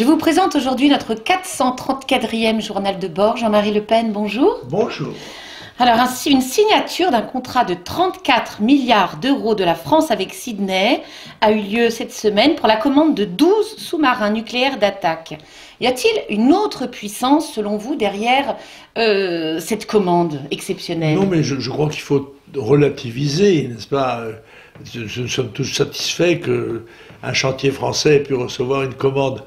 Je vous présente aujourd'hui notre 434e journal de bord. Jean-Marie Le Pen, bonjour. Bonjour. Alors, ainsi, une signature d'un contrat de 34 milliards d'euros de la France avec Sydney a eu lieu cette semaine pour la commande de 12 sous-marins nucléaires d'attaque. Y a-t-il une autre puissance, selon vous, derrière cette commande exceptionnelle? Non, mais je crois qu'il faut relativiser, n'est-ce pas? Nous sommes tous satisfaits qu'un chantier français ait pu recevoir une commande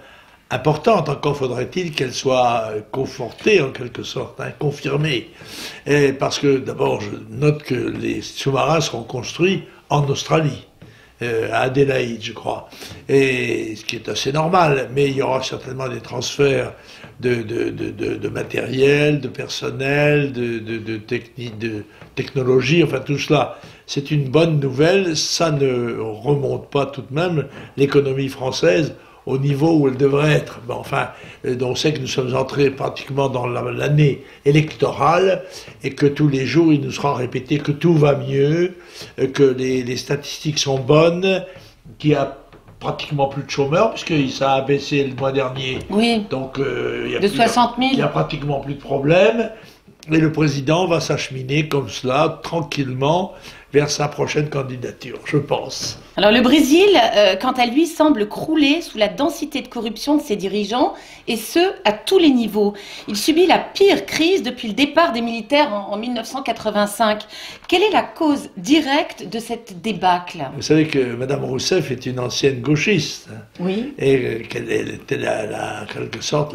importante. Encore faudrait-il qu'elle soit confortée, en quelque sorte, confirmée. Et parce que, d'abord, je note que les sous-marins seront construits en Australie. À Adélaïde, je crois, et ce qui est assez normal, mais il y aura certainement des transferts de matériel, de personnel, de technologie, enfin tout cela. C'est une bonne nouvelle, ça ne remonte pas tout de même l'économie française au niveau où elle devrait être. Bon, enfin, on sait que nous sommes entrés pratiquement dans l'année électorale et que tous les jours il nous sera répété que tout va mieux, que les statistiques sont bonnes, qu'il y a pratiquement plus de chômeurs puisque ça a baissé le mois dernier. Oui. Donc de 60 000. Il y a pratiquement plus de problèmes. Et le président va s'acheminer comme cela, tranquillement, vers sa prochaine candidature, je pense. Alors le Brésil, quant à lui, semble crouler sous la densité de corruption de ses dirigeants, et ce, à tous les niveaux. Il subit la pire crise depuis le départ des militaires en 1985. Quelle est la cause directe de cette débâcle? Vous savez que Mme Rousseff est une ancienne gauchiste. Oui. Et qu'elle était en quelque sorte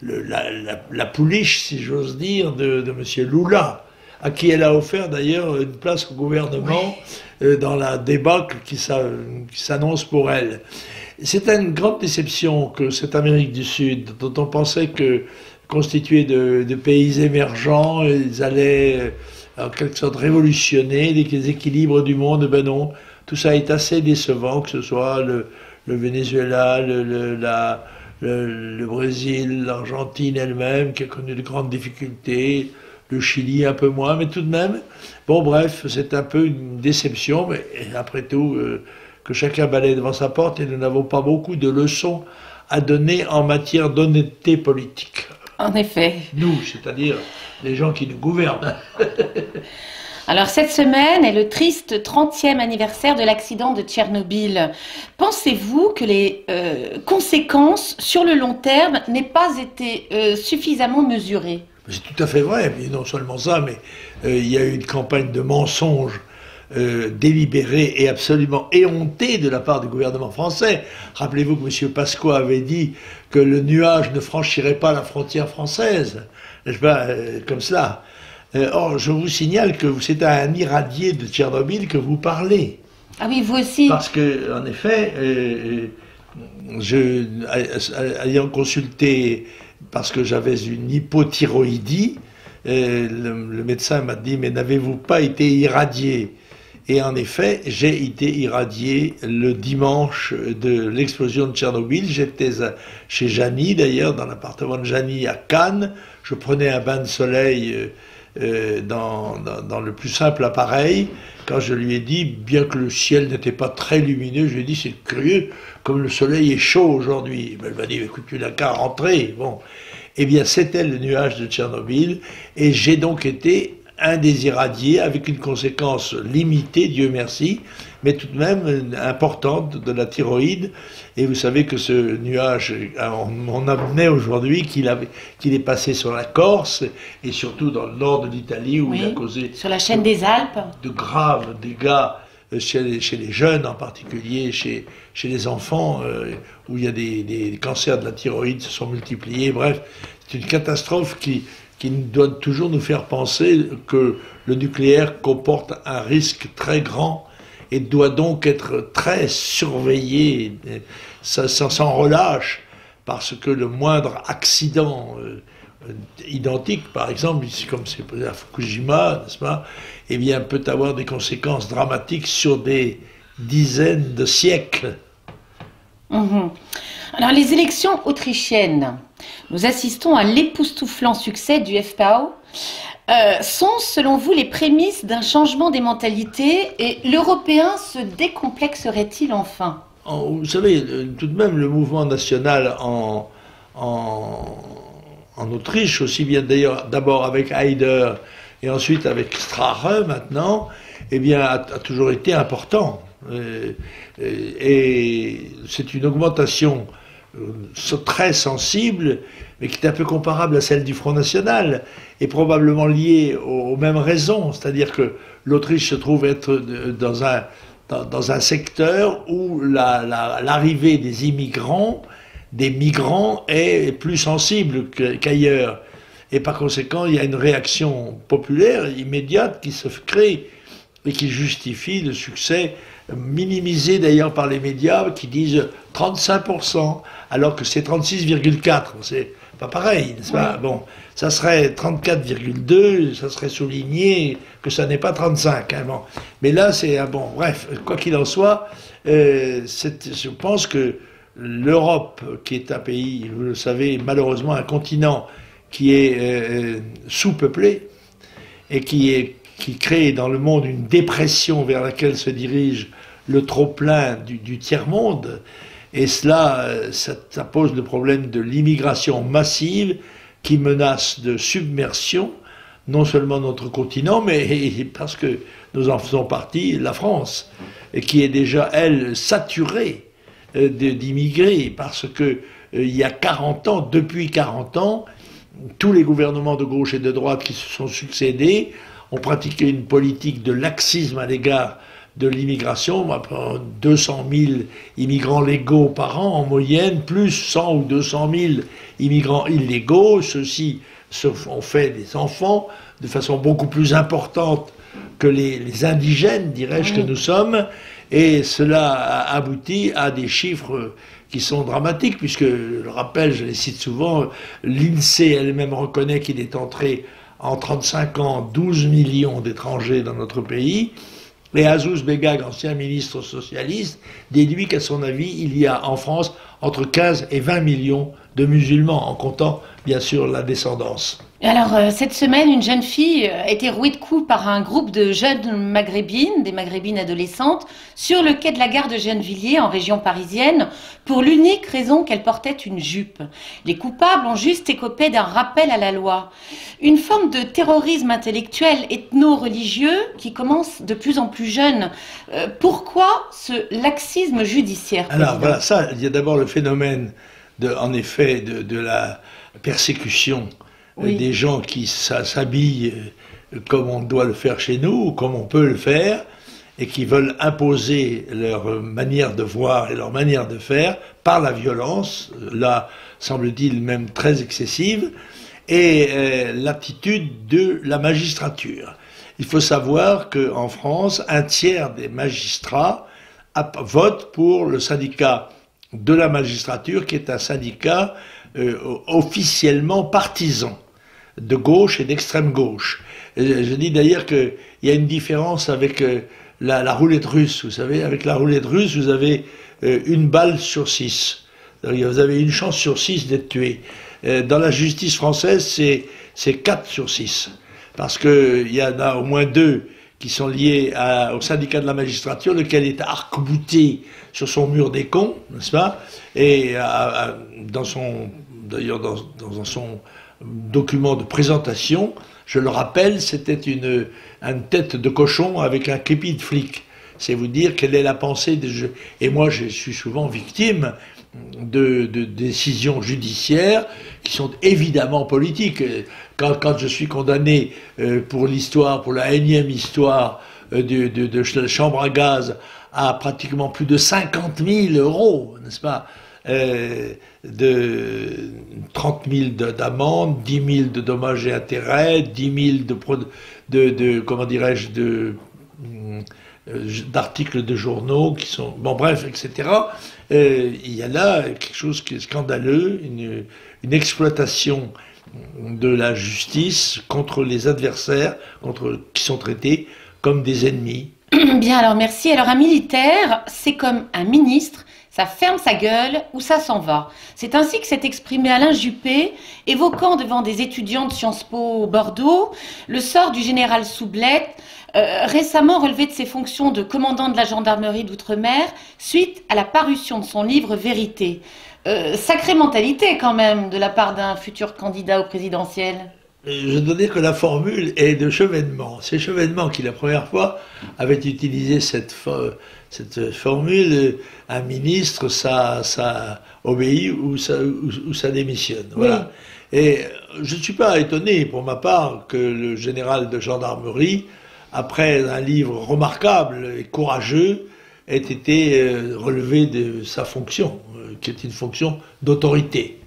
la pouliche, si j'ose dire, de M. Lula, à qui elle a offert d'ailleurs une place au gouvernement, oui, dans la débâcle qui s'annonce pour elle. C'est une grande déception que cette Amérique du Sud, dont on pensait que constituée de pays émergents, ils allaient en quelque sorte révolutionner les équilibres du monde, ben non, tout ça est assez décevant, que ce soit le Venezuela, le Brésil, l'Argentine elle-même, qui a connu de grandes difficultés, le Chili un peu moins, mais tout de même, bon bref, c'est un peu une déception, mais après tout, que chacun balaye devant sa porte, et nous n'avons pas beaucoup de leçons à donner en matière d'honnêteté politique. En effet. Nous, c'est-à-dire les gens qui nous gouvernent. Alors cette semaine est le triste 30e anniversaire de l'accident de Tchernobyl. Pensez-vous que les conséquences sur le long terme n'aient pas été suffisamment mesurées? C'est tout à fait vrai, mais non seulement ça, mais il y a eu une campagne de mensonges délibérée et absolument éhontée de la part du gouvernement français. Rappelez-vous que M. Pasqua avait dit que le nuage ne franchirait pas la frontière française, n'est-ce pas, comme cela. Or, je vous signale que c'est à un irradié de Tchernobyl que vous parlez. Ah oui, vous aussi. Parce que, en effet, ayant consulté, parce que j'avais une hypothyroïdie, le médecin m'a dit, mais n'avez-vous pas été irradié? Et en effet, j'ai été irradié le dimanche de l'explosion de Tchernobyl. J'étais chez Janie, d'ailleurs, dans l'appartement de Janie à Cannes. Je prenais un bain de soleil dans le plus simple appareil. Quand je lui ai dit, bien que le ciel n'était pas très lumineux, je lui ai dit, c'est curieux, comme le soleil est chaud aujourd'hui. Elle m'a dit, écoute, tu n'as qu'à rentrer. Bon. Eh bien, c'était le nuage de Tchernobyl, et j'ai donc été un des irradiés, avec une conséquence limitée, Dieu merci, mais tout de même importante, de la thyroïde. Et vous savez que ce nuage, on amenait aujourd'hui qu'il est passé sur la Corse, et surtout dans le nord de l'Italie, où, oui, il a causé sur la chaîne des Alpes de graves dégâts chez les jeunes, en particulier chez les enfants, où il y a des cancers de la thyroïde se sont multipliés. Bref, c'est une catastrophe qui doit toujours nous faire penser que le nucléaire comporte un risque très grand et doit donc être très surveillé, sans relâche, parce que le moindre accident identique, par exemple, ici, comme c'est à Fukushima, n'est-ce pas, eh bien, peut avoir des conséquences dramatiques sur des dizaines de siècles. Mmh. Alors, les élections autrichiennes, nous assistons à l'époustouflant succès du FPÖ, sont, selon vous, les prémices d'un changement des mentalités, et l'Européen se décomplexerait-il enfin? vous savez, tout de même, le mouvement national en Autriche, aussi bien d'ailleurs d'abord avec Haider et ensuite avec Strache maintenant, eh bien, a toujours été important. Et c'est une augmentation très sensible, mais qui est un peu comparable à celle du Front National, et probablement liée aux mêmes raisons, c'est-à-dire que l'Autriche se trouve être dans un secteur où l'arrivée des immigrants, des migrants est plus sensible qu'ailleurs. Et par conséquent, il y a une réaction populaire immédiate qui se crée et qui justifie le succès minimisé d'ailleurs par les médias qui disent 35%, alors que c'est 36,4%. C'est pas pareil, n'est-ce pas? Bon, ça serait 34,2%, ça serait souligné que ça n'est pas 35%. Hein, bon. Mais là, c'est bon, bref, quoi qu'il en soit, je pense que l'Europe, qui est un pays, vous le savez, malheureusement un continent qui est sous-peuplé et qui crée dans le monde une dépression vers laquelle se dirige le trop-plein du tiers-monde. Et cela, ça pose le problème de l'immigration massive qui menace de submersion, non seulement notre continent, mais parce que nous en faisons partie, la France, et qui est déjà, elle, saturée d'immigrés, parce que il y a 40 ans, depuis 40 ans, tous les gouvernements de gauche et de droite qui se sont succédés ont pratiqué une politique de laxisme à l'égard de l'immigration, 200 000 immigrants légaux par an en moyenne, plus 100 ou 200 000 immigrants illégaux. Ceux-ci ont fait des enfants de façon beaucoup plus importante que les indigènes, dirais-je, que nous sommes, et cela a abouti à des chiffres qui sont dramatiques, puisque, je le rappelle, je les cite souvent, l'INSEE elle-même reconnaît qu'il est entré en 35 ans 12 millions d'étrangers dans notre pays. Et Azouz Begag, ancien ministre socialiste, déduit qu'à son avis, il y a en France entre 15 et 20 millions de musulmans, en comptant bien sûr la descendance. Alors, cette semaine, une jeune fille a été rouée de coups par un groupe de jeunes maghrébines, des maghrébines adolescentes, sur le quai de la gare de Gennevilliers, en région parisienne, pour l'unique raison qu'elle portait une jupe. Les coupables ont juste écopé d'un rappel à la loi. Une forme de terrorisme intellectuel ethno-religieux qui commence de plus en plus jeune. Pourquoi ce laxisme judiciaire, président ? Alors voilà, ça, il y a d'abord le phénomène, en effet, de la persécution des gens qui s'habillent comme on doit le faire chez nous, ou comme on peut le faire, et qui veulent imposer leur manière de voir et leur manière de faire par la violence, là, semble-t-il, même très excessive, et l'attitude de la magistrature. Il faut savoir qu'en France, un tiers des magistrats votent pour le syndicat de la magistrature, qui est un syndicat officiellement partisan, de gauche et d'extrême gauche. Je dis d'ailleurs qu'il y a une différence avec la roulette russe. Vous savez, avec la roulette russe, vous avez une balle sur 6. Vous avez une chance sur 6 d'être tué. Dans la justice française, c'est 4 sur 6. Parce qu'il y en a au moins 2 qui sont liés au syndicat de la magistrature, lequel est arc-bouté sur son mur des cons, n'est-ce pas? Et dans son document de présentation, je le rappelle, c'était une tête de cochon avec un képi de flic. C'est vous dire quelle est la pensée des jeux. Et moi, je suis souvent victime de décisions judiciaires qui sont évidemment politiques. Quand je suis condamné pour l'histoire, pour la énième histoire de chambre à gaz à pratiquement plus de 50 000 €, n'est-ce pas, de 30 000 d'amende, 10 000 de dommages et intérêts, 10 000 comment dirais-je, d'articles de journaux qui sont, bon bref, etc. Il y a là quelque chose qui est scandaleux, une exploitation de la justice contre les adversaires, qui sont traités comme des ennemis. Bien, alors merci. Alors un militaire, c'est comme un ministre, ça ferme sa gueule ou ça s'en va. C'est ainsi que s'est exprimé Alain Juppé, évoquant devant des étudiants de Sciences Po Bordeaux le sort du général Soublette, récemment relevé de ses fonctions de commandant de la gendarmerie d'outre-mer suite à la parution de son livre Vérité. Sacrée mentalité quand même de la part d'un futur candidat au présidentiel. Je dois dire que la formule est de Chevènement. C'est Chevènement qui, la première fois, avait utilisé cette formule. Un ministre, ça obéit ou ça démissionne. Voilà. Oui. Et je ne suis pas étonné, pour ma part, que le général de gendarmerie, après un livre remarquable et courageux, ait été relevé de sa fonction, qui est une fonction d'autorité.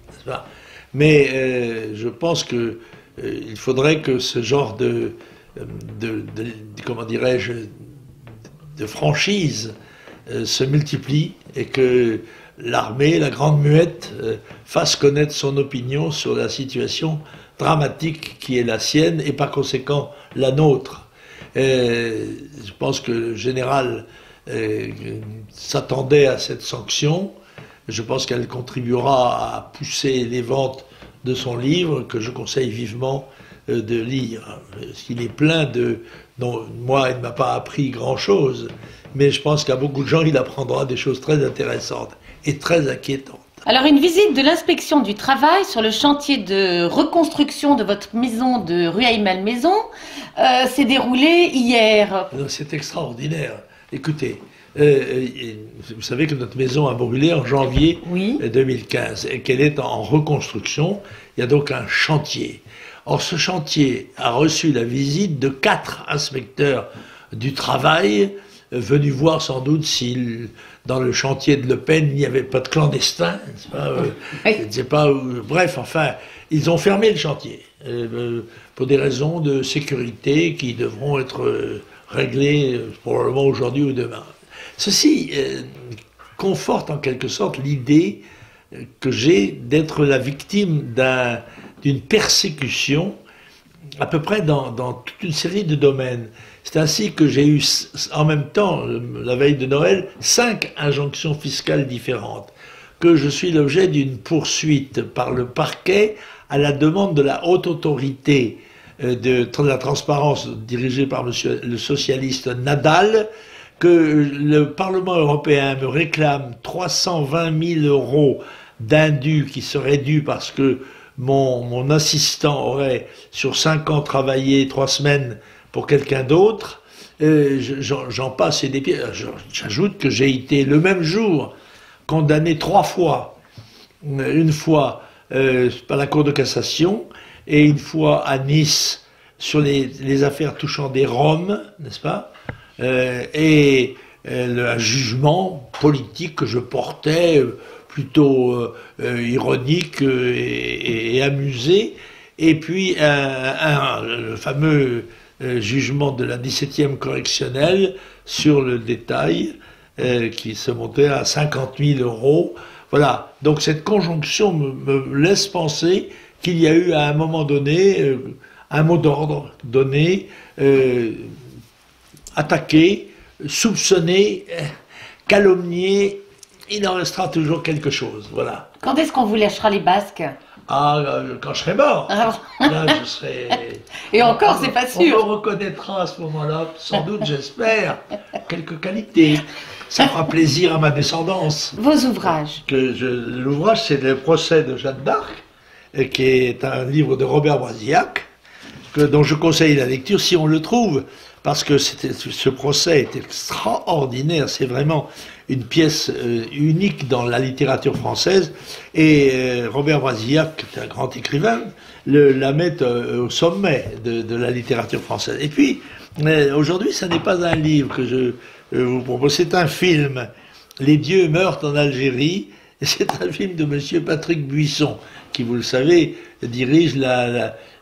Mais je pense que il faudrait que ce genre comment dirais-je, de franchise se multiplie et que l'armée, la grande muette, fasse connaître son opinion sur la situation dramatique qui est la sienne et par conséquent la nôtre. Je pense que le général s'attendait à cette sanction. Je pense qu'elle contribuera à pousser les ventes de son livre, que je conseille vivement de lire. Il est plein de... Non, moi, il ne m'a pas appris grand-chose, mais je pense qu'à beaucoup de gens, il apprendra des choses très intéressantes et très inquiétantes. Alors, une visite de l'inspection du travail sur le chantier de reconstruction de votre maison de Rueil-Malmaison s'est déroulée hier. C'est extraordinaire. Écoutez, vous savez que notre maison a brûlé en janvier 2015 et qu'elle est en reconstruction. Il y a donc un chantier. Or, ce chantier a reçu la visite de 4 inspecteurs du travail venus voir sans doute si dans le chantier de Le Pen il n'y avait pas de clandestins. Bref, enfin, ils ont fermé le chantier pour des raisons de sécurité qui devront être réglées probablement aujourd'hui ou demain. Ceci conforte en quelque sorte l'idée que j'ai d'être la victime d'une persécution à peu près dans toute une série de domaines. C'est ainsi que j'ai eu en même temps, la veille de Noël, 5 injonctions fiscales différentes, que je suis l'objet d'une poursuite par le parquet à la demande de la haute autorité de la transparence dirigée par le socialiste Nadal, que le Parlement européen me réclame 320 000 € d'indus qui seraient dus parce que mon assistant aurait, sur 5 ans, travaillé 3 semaines pour quelqu'un d'autre. J'en passe et des pieds. J'ajoute que j'ai été le même jour condamné 3 fois. Une fois par la Cour de cassation et une fois à Nice sur les affaires touchant des Roms, n'est-ce pas ? Et un jugement politique que je portais plutôt ironique et amusé, et puis le fameux jugement de la 17e correctionnelle sur le détail qui se montait à 50 000 €. Voilà, donc cette conjonction me laisse penser qu'il y a eu à un moment donné un mot d'ordre donné, attaqué, soupçonné, calomnié, il en restera toujours quelque chose, voilà. Quand est-ce qu'on vous lâchera les basques? Ah, quand je serai mort. Ah. Là, je serai... Et encore, c'est pas sûr. On me reconnaîtra à ce moment-là, sans doute, j'espère, quelques qualités. Ça fera plaisir à ma descendance. Vos ouvrages? L'ouvrage, c'est le procès de Jeanne d'Arc, qui est un livre de Robert Brasillac, dont je conseille la lecture si on le trouve, parce que ce procès est extraordinaire, c'est vraiment une pièce unique dans la littérature française, et Robert Brasillac, qui est un grand écrivain, la met au sommet de la littérature française. Et puis, aujourd'hui, ça n'est pas un livre que je vous propose, c'est un film, Les dieux meurent en Algérie, et c'est un film de monsieur Patrick Buisson, qui, vous le savez, dirige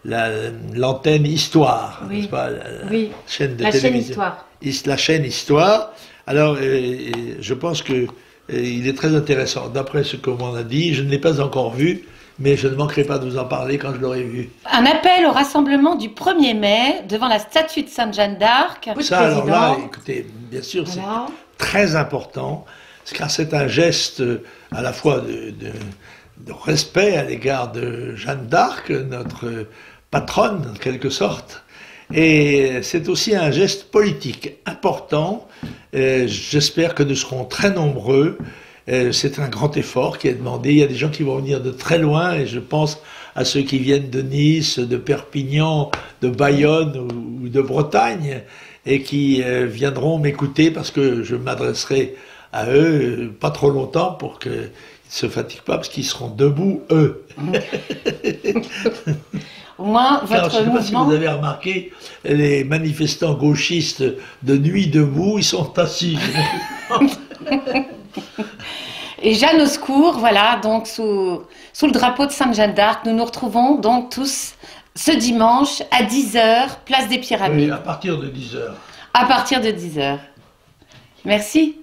l'antenne Histoire, oui. N'est-ce pas, oui. Chaîne de la télévision. Chaîne Histoire. La chaîne Histoire. Alors, je pense que il est très intéressant. D'après ce qu'on m'en a dit, je ne l'ai pas encore vu, mais je ne manquerai pas de vous en parler quand je l'aurai vu. Un appel au rassemblement du 1er mai devant la statue de Sainte Jeanne d'Arc. Ça, alors là, écoutez, bien sûr, voilà. C'est très important. car c'est un geste à la fois de respect à l'égard de Jeanne d'Arc, notre patronne en quelque sorte, et c'est aussi un geste politique important. J'espère que nous serons très nombreux. C'est un grand effort qui est demandé. Il y a des gens qui vont venir de très loin, et je pense à ceux qui viennent de Nice, de Perpignan, de Bayonne ou de Bretagne, et qui viendront m'écouter parce que je m'adresserai à eux pas trop longtemps pour qu'ils ne se fatiguent pas, parce qu'ils seront debout, eux. Au moins, Car, votre je ne sais pas si mouvement... vous avez remarqué, les manifestants gauchistes de nuit debout, ils sont assis. Et Jeanne au secours, voilà, donc sous le drapeau de Sainte Jeanne d'Arc, nous nous retrouvons donc tous ce dimanche à 10 h, place des Pyramides. Oui, à partir de 10 h. À partir de 10 h. Merci.